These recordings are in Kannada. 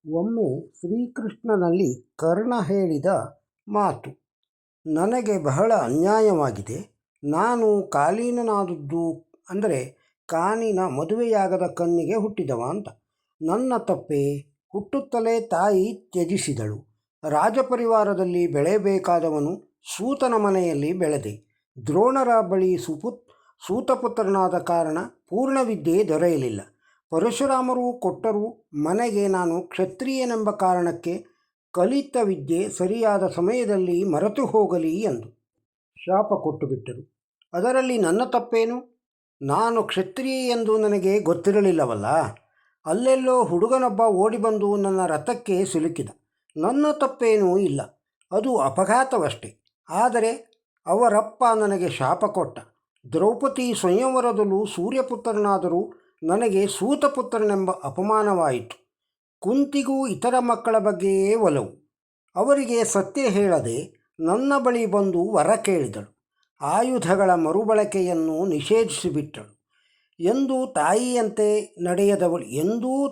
ಒಮ್ಮೆ ಶ್ರೀಕೃಷ್ಣನಲ್ಲಿ ಕರ್ಣ ಹೇಳಿದ ಮಾತು, ನನಗೆ ಬಹಳ ಅನ್ಯಾಯವಾಗಿದೆ. ನಾನು ಕಾಲೀನನಾದದ್ದು ಅಂದರೆ ಕಾನಿನ ಮದುವೆಯಾಗದ ಕನ್ನಿಗೆ ಹುಟ್ಟಿದವ ಅಂತ. ನನ್ನ ತಪ್ಪೇ. ಹುಟ್ಟುತ್ತಲೇ ತಾಯಿ ತ್ಯಜಿಸಿದಳು. ರಾಜಪರಿವಾರದಲ್ಲಿ ಬೆಳೆಯಬೇಕಾದವನು ಸೂತನ ಮನೆಯಲ್ಲಿ ಬೆಳೆದೆ. ದ್ರೋಣರ ಬಳಿ ಸೂತಪುತ್ರನಾದ ಕಾರಣ ಪೂರ್ಣವಿದ್ಯೆ ದೊರೆಯಲಿಲ್ಲ. ಪರಶುರಾಮರು ಕೊಟ್ಟರೂ ಮನೆಗೆ ನಾನು ಕ್ಷತ್ರಿಯನೆಂಬ ಕಾರಣಕ್ಕೆ ಕಲಿತ ವಿದ್ಯೆ ಸರಿಯಾದ ಸಮಯದಲ್ಲಿ ಮರೆತು ಹೋಗಲಿ ಎಂದು ಶಾಪ ಕೊಟ್ಟುಬಿಟ್ಟರು. ಅದರಲ್ಲಿ ನನ್ನ ತಪ್ಪೇನು? ನಾನು ಕ್ಷತ್ರಿಯ ಎಂದು ನನಗೆ ಗೊತ್ತಿರಲಿಲ್ಲವಲ್ಲ. ಅಲ್ಲೆಲ್ಲೋ ಹುಡುಗನೊಬ್ಬ ಓಡಿಬಂದು ನನ್ನ ರಥಕ್ಕೆ ಸಿಲುಕಿದ. ನನ್ನ ತಪ್ಪೇನೂ ಇಲ್ಲ, ಅದು ಅಪಘಾತವಷ್ಟೇ. ಆದರೆ ಅವರಪ್ಪ ನನಗೆ ಶಾಪ ಕೊಟ್ಟ. ದ್ರೌಪದಿ ಸ್ವಯಂವರದಲ್ಲೂ ಸೂರ್ಯಪುತ್ರನಾದರೂ ನನಗೆ ಸೂತಪುತ್ರನೆಂಬ ಅಪಮಾನವಾಯಿತು. ಕುಂತಿಗೂ ಇತರ ಮಕ್ಕಳ ಬಗ್ಗೆಯೇ ಒಲವು. ಅವರಿಗೆ ಸತ್ಯ ಹೇಳದೆ ನನ್ನ ಬಳಿ ಬಂದು ವರ ಕೇಳಿದಳು. ಆಯುಧಗಳ ಮರುಬಳಕೆಯನ್ನು ನಿಷೇಧಿಸಿಬಿಟ್ಟಳು. ಎಂದೂ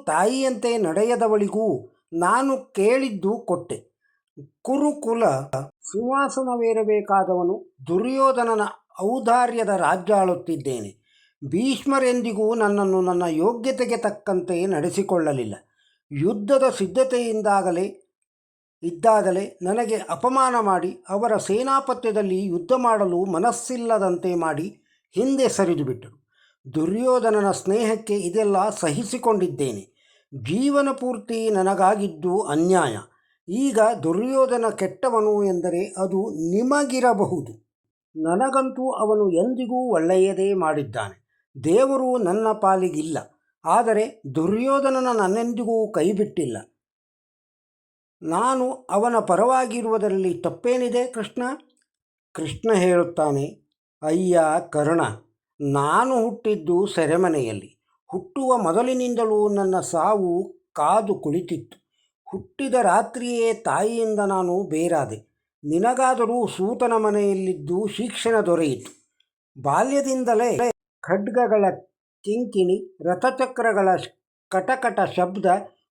ತಾಯಿಯಂತೆ ನಡೆಯದವಳಿಗೂ ನಾನು ಕೇಳಿದ್ದು ಕೊಟ್ಟೆ. ಕುರುಕುಲ ಸಿಂಹಾಸನವೇರಬೇಕಾದವನು ದುರ್ಯೋಧನನ ಔದಾರ್ಯದ ರಾಜ್ಯ ಆಳುತ್ತಿದ್ದೇನೆ. ಭೀಷ್ಮರೆಂದಿಗೂ ನನ್ನನ್ನು ನನ್ನ ಯೋಗ್ಯತೆಗೆ ತಕ್ಕಂತೆ ನಡೆಸಿಕೊಳ್ಳಲಿಲ್ಲ. ಯುದ್ಧದ ಇದ್ದಾಗಲೇ ನನಗೆ ಅಪಮಾನ ಮಾಡಿ ಅವರ ಸೇನಾಪತ್ಯದಲ್ಲಿ ಯುದ್ಧ ಮಾಡಲು ಮನಸ್ಸಿಲ್ಲದಂತೆ ಮಾಡಿ ಹಿಂದೆ ಸರಿದುಬಿಟ್ಟರು. ದುರ್ಯೋಧನನ ಸ್ನೇಹಕ್ಕೆ ಇದೆಲ್ಲ ಸಹಿಸಿಕೊಂಡಿದ್ದೇನೆ. ಜೀವನ ಪೂರ್ತಿ ನನಗಾಗಿದ್ದು ಅನ್ಯಾಯ. ಈಗ ದುರ್ಯೋಧನ ಕೆಟ್ಟವನು ಎಂದರೆ ಅದು ನಿಮಗಿರಬಹುದು. ನನಗಂತೂ ಅವನು ಎಂದಿಗೂ ಒಳ್ಳೆಯದೇ ಮಾಡಿದ್ದಾನೆ. ದೇವರು ನನ್ನ ಪಾಲಿಗಿಲ್ಲ. ಆದರೆ ದುರ್ಯೋಧನನ ನನ್ನೆಂದಿಗೂ ಕೈಬಿಟ್ಟಿಲ್ಲ. ನಾನು ಅವನ ಪರವಾಗಿರುವುದರಲ್ಲಿ ತಪ್ಪೇನಿದೆ ಕೃಷ್ಣ? ಕೃಷ್ಣ ಹೇಳುತ್ತಾನೆ, ಅಯ್ಯ ಕರ್ಣ, ನಾನು ಹುಟ್ಟಿದ್ದು ಸೆರೆಮನೆಯಲ್ಲಿ. ಹುಟ್ಟುವ ಮೊದಲಿನಿಂದಲೂ ನನ್ನ ಸಾವು ಕಾದು ಕುಳಿತಿತ್ತು. ಹುಟ್ಟಿದ ರಾತ್ರಿಯೇ ತಾಯಿಯಿಂದ ನಾನು ಬೇರಾದೆ. ನಿನಗಾದರೂ ಸೂತನ ಮನೆಯಲ್ಲಿದ್ದು ಶಿಕ್ಷಣ ದೊರೆಯಿತು. ಬಾಲ್ಯದಿಂದಲೇ ಖಡ್ಗಗಳ ಕಿಂಕಿಣಿ, ರಥಚಕ್ರಗಳ ಕಟಕಟ ಶಬ್ದ,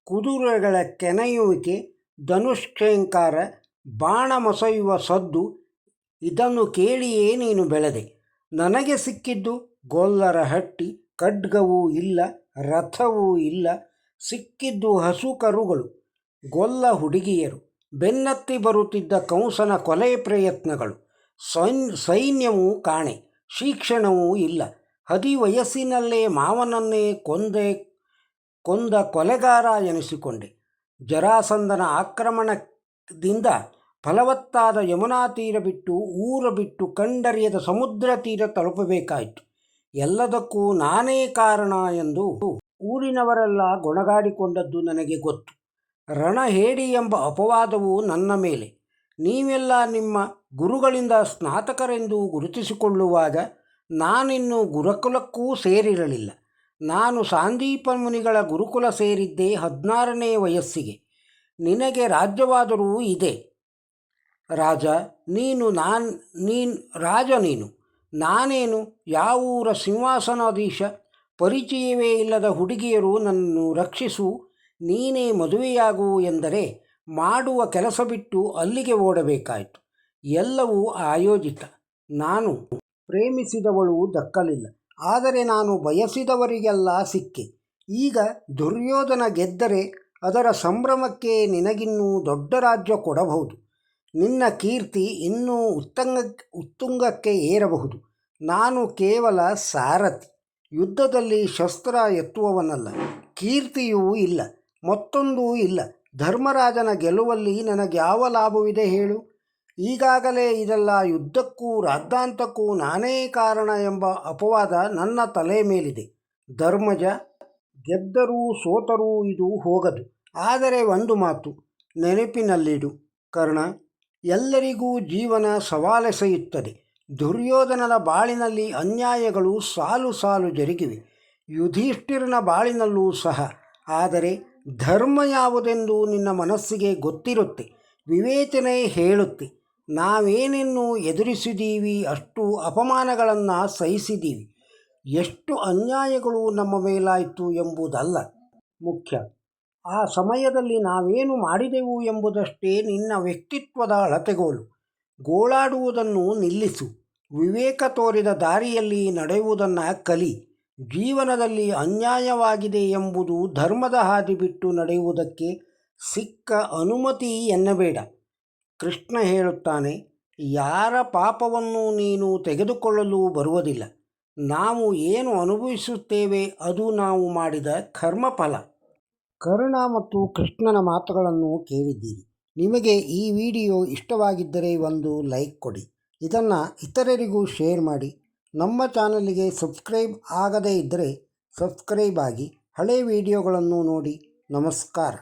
ಕುದುರೆಗಳ ಕೆನೆಯುವಿಕೆ, ಧನುಷ್ಕೇಂಕಾರ, ಬಾಣ ಮೊಸೆಯುವ ಸದ್ದು ಇದನ್ನು ಕೇಳಿಯೇ ನೀನು ಬೆಳೆದೆ. ನನಗೆ ಸಿಕ್ಕಿದ್ದು ಗೊಲ್ಲರ ಹಟ್ಟಿ. ಖಡ್ಗವೂ ಇಲ್ಲ, ರಥವೂ ಇಲ್ಲ. ಸಿಕ್ಕಿದ್ದು ಹಸು ಕರುಗಳು, ಗೊಲ್ಲ ಹುಡುಗಿಯರು, ಬೆನ್ನತ್ತಿ ಬರುತ್ತಿದ್ದ ಕಂಸನ ಕೊಲೆ ಪ್ರಯತ್ನಗಳು. ಸೈನ್ಯವೂ ಕಾಣೆ, ಶಿಕ್ಷಣವೂ ಇಲ್ಲ. ವಯಸ್ಸಿನಲ್ಲೇ ಮಾವನನ್ನೇ ಕೊಂದ ಕೊಲೆಗಾರ ಎನಿಸಿಕೊಂಡೆ. ಜರಾಸಂಧನ ಆಕ್ರಮಣದಿಂದ ಫಲವತ್ತಾದ ಯಮುನಾ ತೀರ ಬಿಟ್ಟು, ಊರ ಬಿಟ್ಟು, ಕಂಡರಿಯದ ಸಮುದ್ರ ತೀರ ತಲುಪಬೇಕಾಯಿತು. ಎಲ್ಲದಕ್ಕೂ ನಾನೇ ಕಾರಣ ಎಂದು ಊರಿನವರೆಲ್ಲ ಗೊಣಗಾಡಿಕೊಂಡದ್ದು ನನಗೆ ಗೊತ್ತು. ರಣಹೇಡಿ ಎಂಬ ಅಪವಾದವು ನನ್ನ ಮೇಲೆ. ನೀವೆಲ್ಲ ನಿಮ್ಮ ಗುರುಗಳಿಂದ ಸ್ನಾತಕರೆಂದು ಗುರುತಿಸಿಕೊಳ್ಳುವಾಗ ನಾನಿನ್ನೂ ಗುರುಕುಲಕ್ಕೂ ಸೇರಿರಲಿಲ್ಲ. ನಾನು ಸಾಂದೀಪ ಮುನಿಗಳ ಗುರುಕುಲ ಸೇರಿದ್ದೇ 16ನೇ ವಯಸ್ಸಿಗೆ. ನಿನಗೆ ರಾಜ್ಯವಾದರೂ ಇದೆ. ರಾಜ ನೀನು. ನಾನೇನು ಯಾವೂರ ಸಿಂಹಾಸನಾಧೀಶ? ಪರಿಚಯವೇ ಇಲ್ಲದ ಹುಡುಗಿಯರು ನನ್ನನ್ನು ರಕ್ಷಿಸು, ನೀನೇ ಮದುವೆಯಾಗು ಎಂದರೆ ಮಾಡುವ ಕೆಲಸ ಬಿಟ್ಟು ಅಲ್ಲಿಗೆ ಓಡಬೇಕಾಯಿತು. ಎಲ್ಲವೂ ಆಯೋಜಿತ. ನಾನು ಪ್ರೇಮಿಸಿದವಳು ದಕ್ಕಲಿಲ್ಲ, ಆದರೆ ನಾನು ಬಯಸಿದವರಿಗೆಲ್ಲ ಸಿಕ್ಕೆ. ಈಗ ದುರ್ಯೋಧನ ಗೆದ್ದರೆ ಅದರ ಸಂಭ್ರಮಕ್ಕೆ ನಿನಗಿನ್ನೂ ದೊಡ್ಡ ರಾಜ್ಯ ಕೊಡಬಹುದು. ನಿನ್ನ ಕೀರ್ತಿ ಇನ್ನೂ ಉತ್ತುಂಗಕ್ಕೆ ಏರಬಹುದು. ನಾನು ಕೇವಲ ಸಾರಥಿ, ಯುದ್ಧದಲ್ಲಿ ಶಸ್ತ್ರ ಎತ್ತುವವನಲ್ಲ. ಕೀರ್ತಿಯೂ ಇಲ್ಲ, ಮತ್ತೊಂದೂ ಇಲ್ಲ. ಧರ್ಮರಾಜನ ಗೆಲುವಲ್ಲಿ ನನಗ್ಯಾವ ಲಾಭವಿದೆ ಹೇಳು? ಈಗಾಗಲೇ ಇದೆಲ್ಲ ಯುದ್ಧಕ್ಕೂ ರಾದ್ದಾಂತಕ್ಕೂ ನಾನೇ ಕಾರಣ ಎಂಬ ಅಪವಾದ ನನ್ನ ತಲೆ ಮೇಲಿದೆ. ಧರ್ಮಜ, ಗೆದ್ದರೂ ಸೋತರೂ ಇದು ಹೋಗದು. ಆದರೆ ಒಂದು ಮಾತು ನೆನಪಿನಲ್ಲಿಡು ಕರ್ಣ, ಎಲ್ಲರಿಗೂ ಜೀವನ ಸವಾಲೆಸೆಯುತ್ತದೆ. ದುರ್ಯೋಧನನ ಬಾಳಿನಲ್ಲಿ ಅನ್ಯಾಯಗಳು ಸಾಲು ಸಾಲು ಜರುಗಿವೆ, ಯುಧಿಷ್ಠಿರನ ಬಾಳಿನಲ್ಲೂ ಸಹ. ಆದರೆ ಧರ್ಮ ಯಾವುದೆಂದು ನಿನ್ನ ಮನಸ್ಸಿಗೆ ಗೊತ್ತಿರುತ್ತೆ, ವಿವೇಚನೆ ಹೇಳುತ್ತೆ. ನಾವೇನೇನು ಎದುರಿಸಿದ್ದೀವಿ, ಅಷ್ಟು ಅಪಮಾನಗಳನ್ನು ಸಹಿಸಿದ್ದೀವಿ. ಎಷ್ಟು ಅನ್ಯಾಯಗಳು ನಮ್ಮ ಮೇಲಾಯಿತು ಎಂಬುದಲ್ಲ ಮುಖ್ಯ, ಆ ಸಮಯದಲ್ಲಿ ನಾವೇನು ಮಾಡಿದೆವು ಎಂಬುದಷ್ಟೇ ನಿನ್ನ ವ್ಯಕ್ತಿತ್ವದ ಅಳತೆಗೋಲು. ಗೋಳಾಡುವುದನ್ನು ನಿಲ್ಲಿಸು. ವಿವೇಕ ತೋರಿದ ದಾರಿಯಲ್ಲಿ ನಡೆಯುವುದನ್ನು ಕಲಿ. ಜೀವನದಲ್ಲಿ ಅನ್ಯಾಯವಾಗಿದೆ ಎಂಬುದು ಧರ್ಮದ ಹಾದಿ ಬಿಟ್ಟು ನಡೆಯುವುದಕ್ಕೆ ಸಿಕ್ಕ ಅನುಮತಿ ಎನ್ನಬೇಡ. ಕೃಷ್ಣ ಹೇಳುತ್ತಾನೆ, ಯಾರ ಪಾಪವನ್ನು ನೀನು ತೆಗೆದುಕೊಳ್ಳಲು ಬರುವುದಿಲ್ಲ. ನಾವು ಏನು ಅನುಭವಿಸುತ್ತೇವೆ ಅದು ನಾವು ಮಾಡಿದ ಕರ್ಮಫಲ. ಕರ್ಣ ಮತ್ತು ಕೃಷ್ಣನ ಮಾತುಗಳನ್ನು ಕೇಳಿದ್ದೀರಿ. ನಿಮಗೆ ಈ ವಿಡಿಯೋ ಇಷ್ಟವಾಗಿದ್ದರೆ ಒಂದು ಲೈಕ್ ಕೊಡಿ. ಇದನ್ನು ಇತರರಿಗೂ ಶೇರ್ ಮಾಡಿ. ನಮ್ಮ ಚಾನಲಿಗೆ ಸಬ್ಸ್ಕ್ರೈಬ್ ಆಗದೇ ಇದ್ದರೆ ಸಬ್ಸ್ಕ್ರೈಬ್ ಆಗಿ. ಹಳೆ ವಿಡಿಯೋಗಳನ್ನು ನೋಡಿ. ನಮಸ್ಕಾರ.